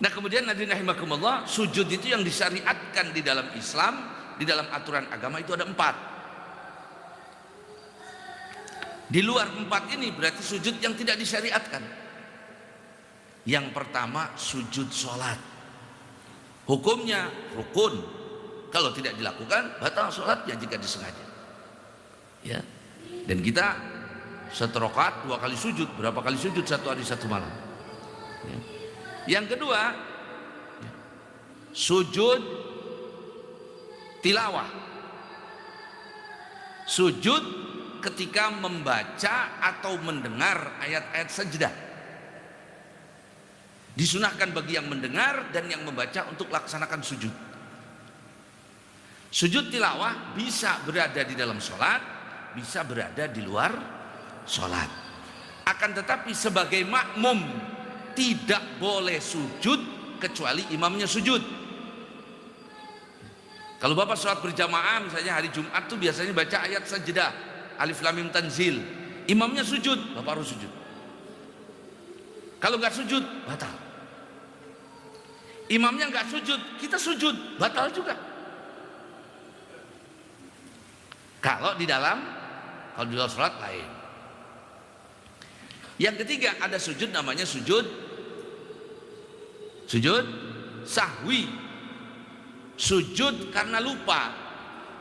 Nah kemudian hadirin rahimakumullah, sujud itu yang disyariatkan di dalam Islam, di dalam aturan agama itu ada 4. Di luar 4 ini berarti sujud yang tidak disyariatkan. Yang pertama sujud sholat, hukumnya rukun, kalau tidak dilakukan batal sholatnya jika disengaja. Ya. Dan kita seterokat 2 kali sujud, berapa kali sujud 1 hari 1 malam. Ya. Yang kedua, sujud tilawah, sujud ketika membaca atau mendengar ayat-ayat sajdah. Disunahkan bagi yang mendengar dan yang membaca untuk laksanakan sujud. Sujud tilawah bisa berada di dalam sholat, bisa berada di luar sholat. Akan tetapi sebagai makmum tidak boleh sujud kecuali imamnya sujud. Kalau bapak sholat berjamaah misalnya hari Jumat tuh biasanya baca ayat sajdah, alif lam mim tanzil, imamnya sujud, bapak harus sujud. Kalau nggak sujud batal. Imamnya nggak sujud, kita sujud, batal juga. Kalau di dalam sholat lain. Yang ketiga ada sujud namanya sujud sahwi, sujud karena lupa,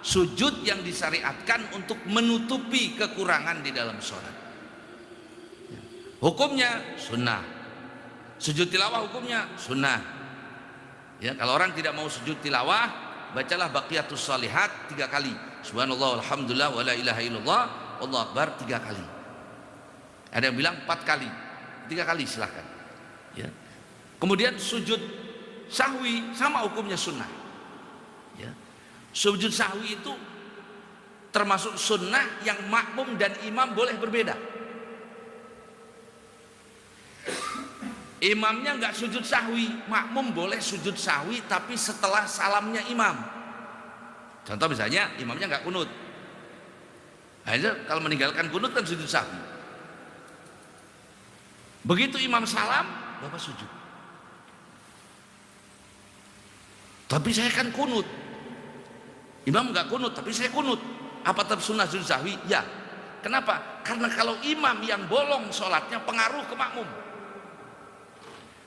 sujud yang disyariatkan untuk menutupi kekurangan di dalam sholat. Hukumnya sunnah. Sujud tilawah hukumnya sunnah. Ya, kalau orang tidak mau sujud tilawah, bacalah baqiyatus shalihat 3 kali. Subhanallah walhamdulillah wala ilaha illallah wallahu akbar 3 kali. Ada yang bilang 4 kali, 3 kali silahkan. Ya. Kemudian sujud sahwi sama hukumnya sunnah. Ya. Sujud sahwi itu termasuk sunnah yang makmum dan imam boleh berbeda. Imamnya nggak sujud sahwi, makmum boleh sujud sahwi tapi setelah salamnya imam. Contoh misalnya imamnya nggak kunut, nah, itu kalau meninggalkan kunut kan sujud sahwi. Begitu imam salam, bapak sujud. Tapi saya kan kunut, imam nggak kunut tapi saya kunut, apa tetap sunnah sujud sahwi? Ya. Kenapa? Karena kalau imam yang bolong sholatnya pengaruh ke makmum.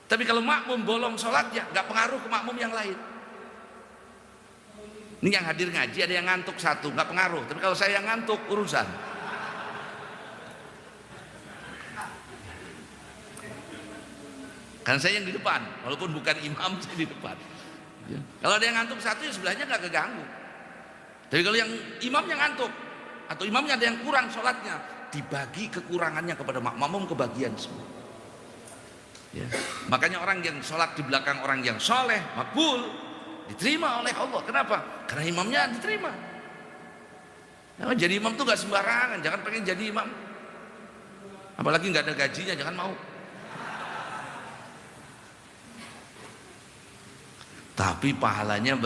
Tapi kalau makmum bolong sholatnya nggak pengaruh ke makmum yang lain. Ini yang hadir ngaji ada yang ngantuk 1, nggak pengaruh. Tapi kalau saya yang ngantuk urusan. Kan saya yang di depan, walaupun bukan imam saya di depan. Ya. Kalau ada yang ngantuk 1 ya sebelahnya nggak keganggu. Tapi kalau yang imamnya ngantuk atau imamnya ada yang kurang sholatnya, dibagi kekurangannya kepada makmum kebagian semua. Ya. Makanya orang yang sholat di belakang orang yang soleh, makbul, diterima oleh Allah. Kenapa? Karena imamnya diterima. Ya, jadi imam tuh gak sembarangan. Jangan pengen jadi imam, apalagi gak ada gajinya, jangan mau. Tapi pahalanya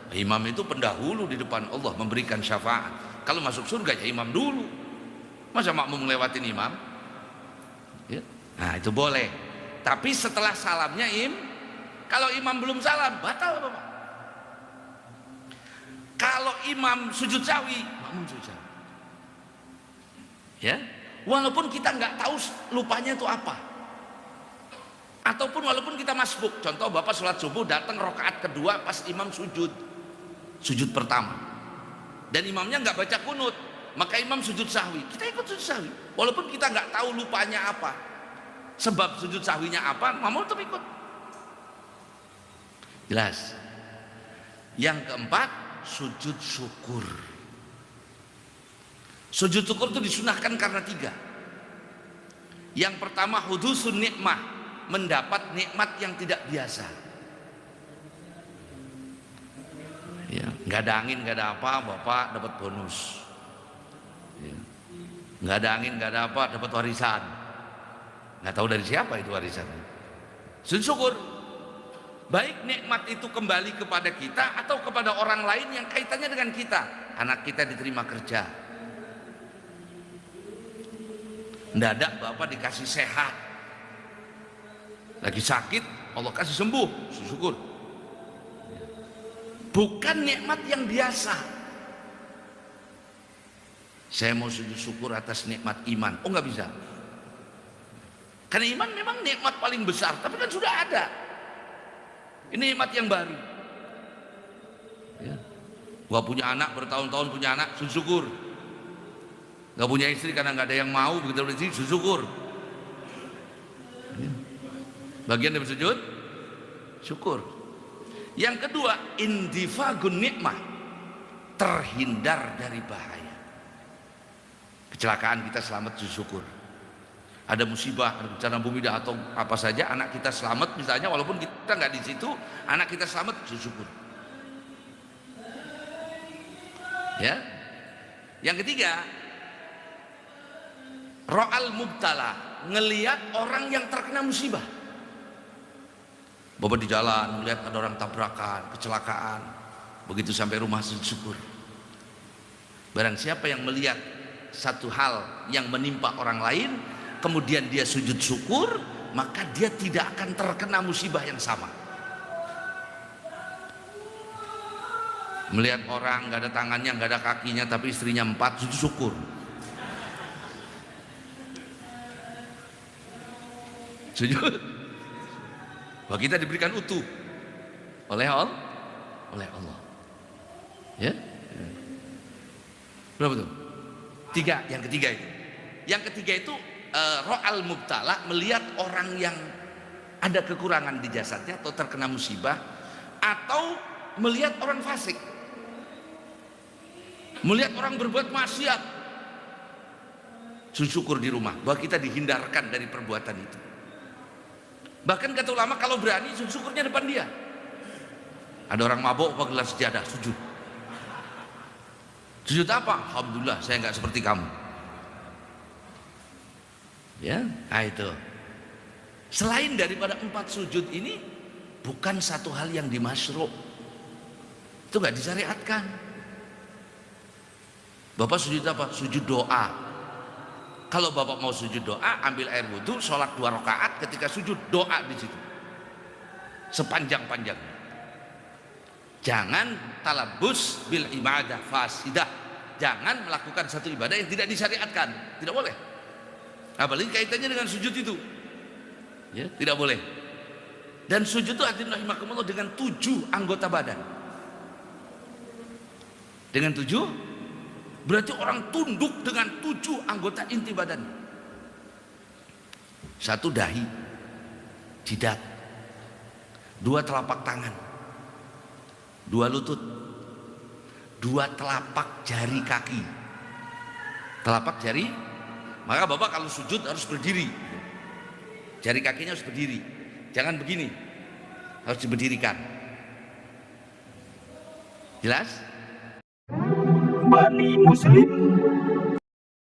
imam itu pendahulu di depan Allah memberikan syafaat. Kalau masuk surga ya imam dulu. Masa makmum ngelewatin imam? Ya. Nah itu boleh. Tapi setelah salamnya kalau imam belum salam batal bapak. Kalau imam sujud sahwi, makmum sujud sahwi. Ya, walaupun kita nggak tahu lupanya itu apa. Ataupun walaupun kita masbuk, contoh bapak sholat subuh datang rakaat kedua pas imam sujud pertama, dan imamnya nggak baca kunut, maka imam sujud sahwi, kita ikut sujud sahwi, walaupun kita nggak tahu lupanya apa, sebab sujud sahwinya apa, makmum tetap ikut. Jelas. Yang keempat, sujud syukur. Sujud syukur itu disunahkan karena 3. Yang pertama hudusun nikmah, mendapat nikmat yang tidak biasa. Ya, nggak ada angin, nggak ada apa, bapak dapat bonus. Ya. Nggak ada angin, nggak ada apa, dapat warisan. Nggak tahu dari siapa itu warisan. Sujud syukur. Baik nikmat itu kembali kepada kita atau kepada orang lain yang kaitannya dengan kita. Anak kita diterima kerja. Mendadak bapak dikasih sehat. Lagi sakit Allah kasih sembuh, syukur. Bukan nikmat yang biasa. Saya mau sujud syukur atas nikmat iman. Oh, nggak bisa. Karena iman memang nikmat paling besar, tapi kan sudah ada. Ini nikmat yang baru. Ya. Gua punya anak bertahun-tahun, punya anak, sujud syukur. Gak punya istri karena nggak ada yang mau, begitu istri sujud syukur. Ya. Bagian dari sujud syukur. Yang kedua, indifagun nikmah, terhindar dari bahaya. Kecelakaan kita selamat, sujud syukur. Ada musibah, ada bencana bumi atau apa saja, anak kita selamat misalnya, walaupun kita nggak di situ, anak kita selamat, sujud syukur. Ya. Yang ketiga, ro'al mubtala, ngelihat orang yang terkena musibah. Bapak di jalan melihat ada orang tabrakan, kecelakaan, begitu sampai rumah sujud syukur. Barang siapa yang melihat satu hal yang menimpa orang lain, kemudian dia sujud syukur, maka dia tidak akan terkena musibah yang sama. Melihat orang nggak ada tangannya, nggak ada kakinya, tapi istrinya 4, sujud syukur. Sujud. Bahwa kita diberikan utuh oleh Allah. Ya. Berapa tuh? 3. Yang ketiga itu. Yang ketiga itu ro'al mubtala, melihat orang yang ada kekurangan di jasadnya atau terkena musibah, atau melihat orang fasik, melihat orang berbuat maksiat, sujud syukur di rumah bahwa kita dihindarkan dari perbuatan itu. Bahkan kata ulama, kalau berani sujud syukurnya depan dia. Ada orang mabuk pakai gelas sejadah, sujud. Sujud apa? Alhamdulillah saya nggak seperti kamu. Ya, nah itu. Selain daripada 4 sujud ini, bukan satu hal yang dimasyru'. Itu nggak disyariatkan. Bapak sujud apa? Sujud doa. Kalau bapak mau sujud doa, ambil air wudhu, sholat 2 rakaat, ketika sujud doa di situ sepanjang-panjangnya. Jangan talabus bil ibadah fasidah. Jangan melakukan satu ibadah yang tidak disyariatkan, tidak boleh. Apalagi kaitannya dengan sujud itu, ya, tidak boleh. Dan sujud itu hadirin rahimakumullah dengan 7 anggota badan. Dengan 7 berarti orang tunduk dengan 7 anggota inti badan. 1 dahi, jidat. 2 telapak tangan, 2 lutut, 2 telapak jari kaki. Telapak jari, maka bapak kalau sujud harus berdiri. Jari kakinya harus berdiri, jangan begini, harus diberdirikan. Jelas? Bani Muslim